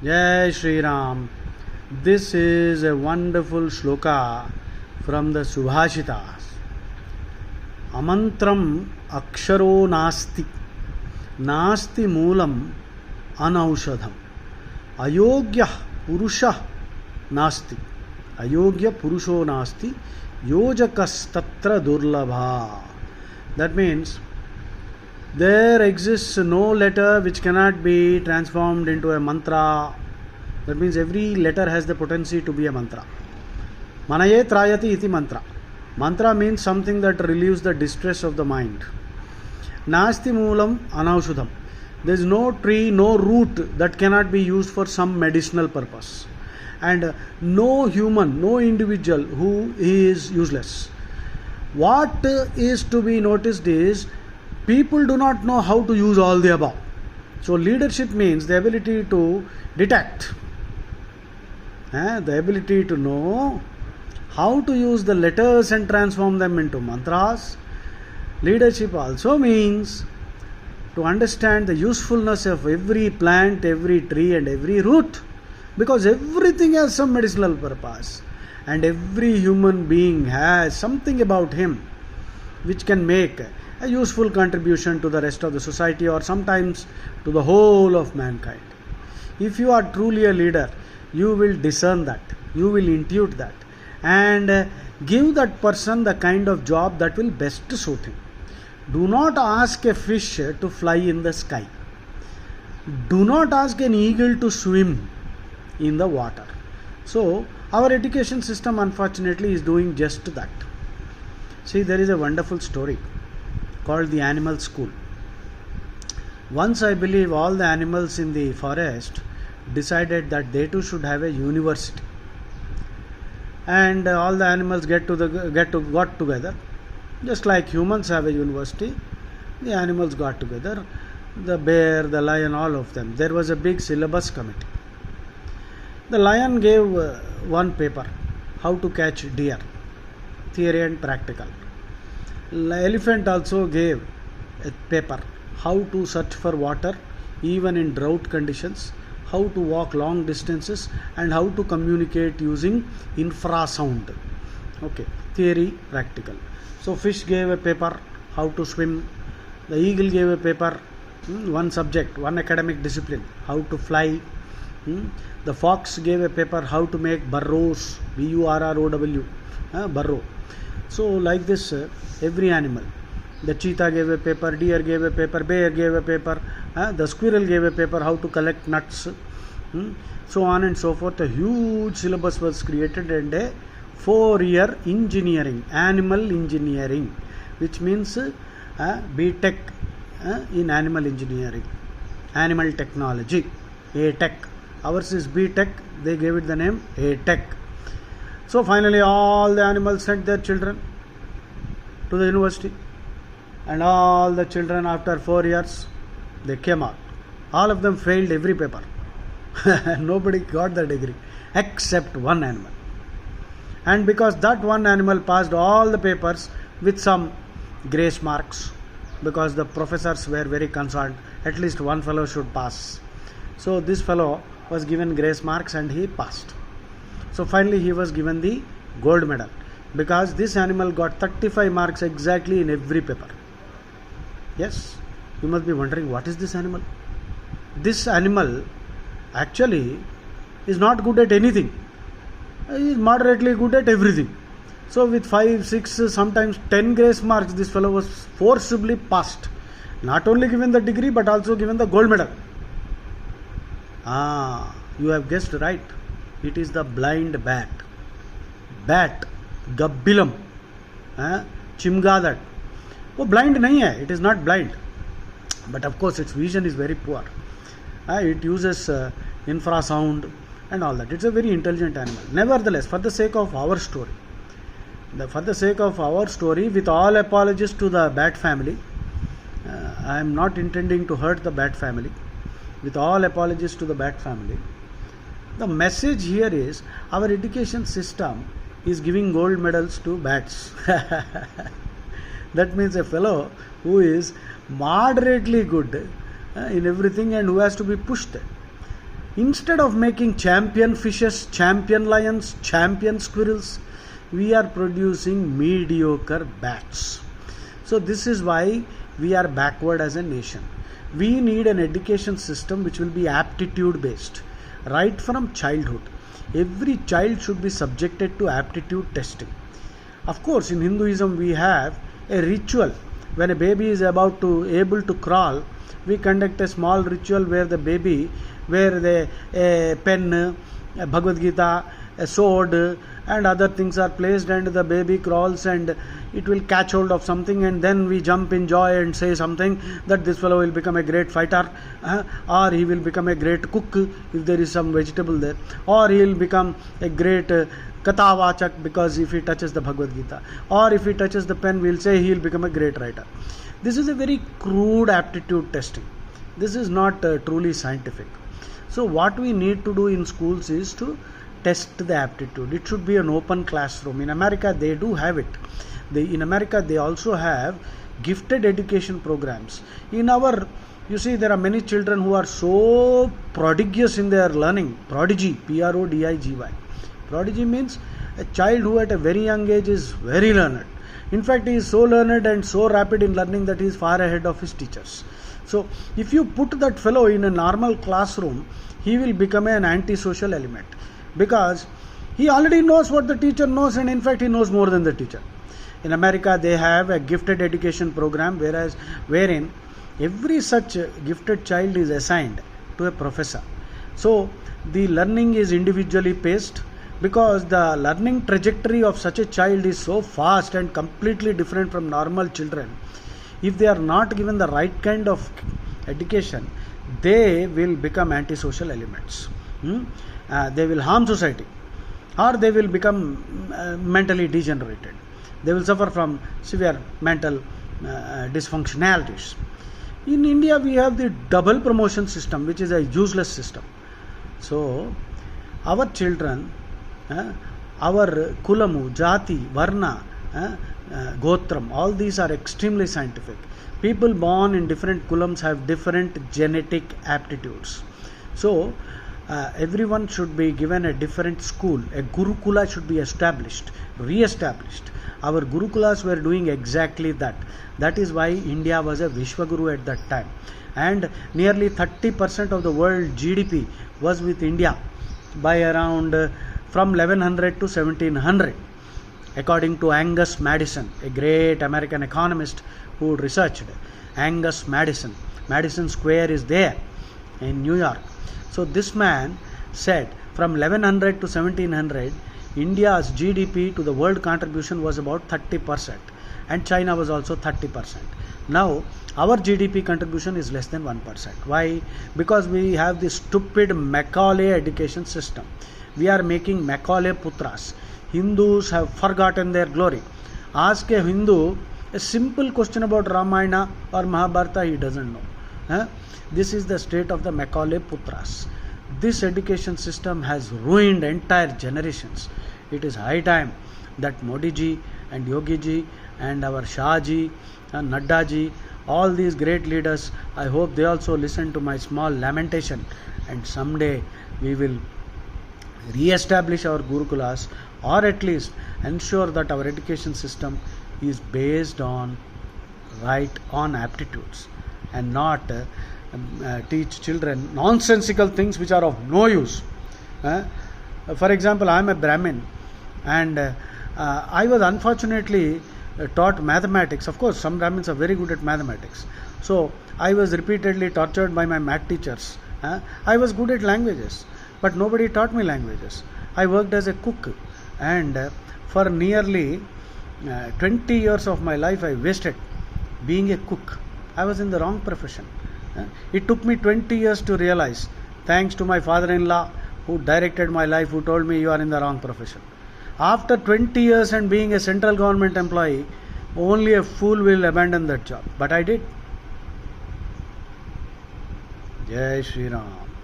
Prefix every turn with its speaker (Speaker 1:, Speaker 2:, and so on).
Speaker 1: Jai Shri Ram. This is a wonderful shloka from the Subhashitas. Amantram aksharo nasti, nasti moolam anaushadham. Ayogya purusha nasti, ayogya purusho nasti, yojakas tatra durlabha. That means there exists no letter which cannot be transformed into a mantra. That means every letter has the potency to be a mantra. Manaye trayati iti mantra. Mantra means something that relieves the distress of the mind. Nasti moolam anaushudham. There is no tree, no root that cannot be used for some medicinal purpose. And no human, no individual who is useless. What is to be noticed is people do not know how to use all the above. So leadership means the ability to detect, the ability to know how to use the letters and transform them into mantras. Leadership also means to understand the usefulness of every plant, every tree and every root, because everything has some medicinal purpose and every human being has something about him which can make a useful contribution to the rest of the society or sometimes to the whole of mankind. If you are truly a leader, you will discern that, you will intuit that, and give that person the kind of job that will best suit him. Do not ask a fish to fly in the sky. Do not ask an eagle to swim in the water. So, our education system unfortunately is doing just that. See, there is a wonderful story called the animal school. Once I believe all the animals in the forest decided that they too should have a university, and all the animals got together, just like humans have a university. The animals got together, the bear, the lion, all of them. There was a big syllabus committee. The lion gave one paper, how to catch deer, theory and practical. Elephant also gave a paper, how to search for water even in drought conditions, how to walk long distances and how to communicate using infrasound. Okay, theory, practical. So fish gave a paper, how to swim. The eagle gave a paper, one subject, one academic discipline, how to fly. The fox gave a paper, how to make burrows, burrow, burrow. So like this, every animal. The cheetah gave a paper, deer gave a paper, bear gave a paper, the squirrel gave a paper, how to collect nuts, so on and so forth. A huge syllabus was created and a 4-year engineering, animal engineering, which means B.Tech in animal engineering, animal technology, A.Tech. Ours is B.Tech, they gave it the name A.Tech. So finally all the animals sent their children to the university, and all the children after 4 years they came out. All of them failed every paper. Nobody got the degree except one animal. And because that one animal passed all the papers with some grace marks, because the professors were very concerned, at least one fellow should pass. So this fellow was given grace marks and he passed. So finally he was given the gold medal, because this animal got 35 marks exactly in every paper. Yes, you must be wondering, what is this animal? This animal actually is not good at anything. He is moderately good at everything. So with 5, 6, sometimes 10 grace marks, this fellow was forcibly passed. Not only given the degree but also given the gold medal. You have guessed right. It is the blind bat. Bat, gabbilam, chimgadat. वो blind नहीं है, it is not blind, but of course its vision is very poor. It uses infrasound and all that. It's a very intelligent animal. Nevertheless, for the sake of our story, with all apologies to the bat family, I am not intending to hurt the bat family. With all apologies to the bat family, the message here is our education system is giving gold medals to bats. That means a fellow who is moderately good in everything and who has to be pushed. Instead of making champion fishes, champion lions, champion squirrels, we are producing mediocre bats. So this is why we are backward as a nation. We need an education system which will be aptitude based. Right from childhood, every child should be subjected to aptitude testing. Of course, in Hinduism we have a ritual. When a baby is about to able to crawl, we conduct a small ritual where the baby, where a pen, a Bhagavad Gita, a sword and other things are placed, and the baby crawls and it will catch hold of something, and then we jump in joy and say something that this fellow will become a great fighter, or he will become a great cook if there is some vegetable there, or he will become a great Kathavachak because if he touches the Bhagavad Gita, or if he touches the pen we will say he will become a great writer. This is a very crude aptitude testing. This is not truly scientific. So what we need to do in schools is to test the aptitude. It should be an open classroom. In America they do have it. In America they also have gifted education programs. In our, you see, there are many children who are so prodigious in their learning. Prodigy, Prodigy. Prodigy means a child who at a very young age is very learned. In fact, he is so learned and so rapid in learning that he is far ahead of his teachers. So if you put that fellow in a normal classroom, he will become an antisocial element, because he already knows what the teacher knows, and in fact he knows more than the teacher. In America they have a gifted education program, wherein every such gifted child is assigned to a professor. So the learning is individually paced, because the learning trajectory of such a child is so fast and completely different from normal children. If they are not given the right kind of education, they will become antisocial elements. They will harm society, or they will become mentally degenerated. They will suffer from severe mental dysfunctionalities. In India we have the double promotion system, which is a useless system. So our children, our kulamu, jati, varna, gotram, all these are extremely scientific. People born in different kulams have different genetic aptitudes. So everyone should be given a different school. A gurukula should be established, re-established. Our gurukulas were doing exactly that. That is why India was a Vishwaguru at that time, and nearly 30% of the world GDP was with India by around from 1100 to 1700, according to Angus Madison, a great American economist who researched. Angus Madison. Madison Square is there in New York. So this man said from 1100 to 1700, India's GDP to the world contribution was about 30%, and China was also 30%. Now our GDP contribution is less than 1%. Why? Because we have this stupid Macaulay education system. We are making Macaulay Putras. Hindus have forgotten their glory. Ask a Hindu a simple question about Ramayana or Mahabharata, he doesn't know. This is the state of the Macaulay Putras. This education system has ruined entire generations. It is high time that Modi ji and Yogi ji and our Shah ji and Nadda ji, all these great leaders, I hope they also listen to my small lamentation, and someday we will re-establish our gurukulas, or at least ensure that our education system is based on aptitudes, and not teach children nonsensical things which are of no use. For example, I am a Brahmin, and I was unfortunately taught mathematics. Of course, some Brahmins are very good at mathematics. So I was repeatedly tortured by my math teachers. I was good at languages, but nobody taught me languages. I worked as a cook, and for nearly 20 years of my life I wasted being a cook. I was in the wrong profession. It took me 20 years to realize, thanks to my father-in-law who directed my life, who told me you are in the wrong profession. After 20 years and being a central government employee, only a fool will abandon that job. But I did. Jai Shri Ram.